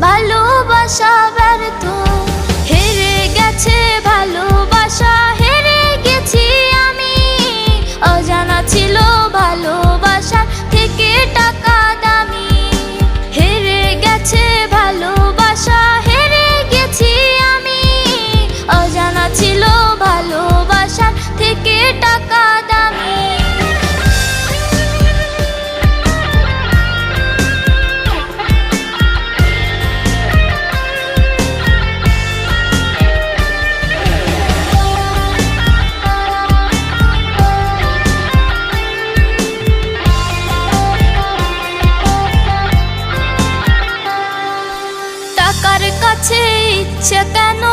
ভালোবাসা ব্যর্থ, হেরে গেছে ভালোবাসা, হেরে গেছি আমি। অজানা ছিল ভালোবাসার থেকে টাকা দামি। হেরে গেছে ভালোবাসা, হেরে গেছি আমি। অজানা ছিল ভালোবাসার থেকে টাকা দামি। টাকার কাছে ইচ্ছে কেন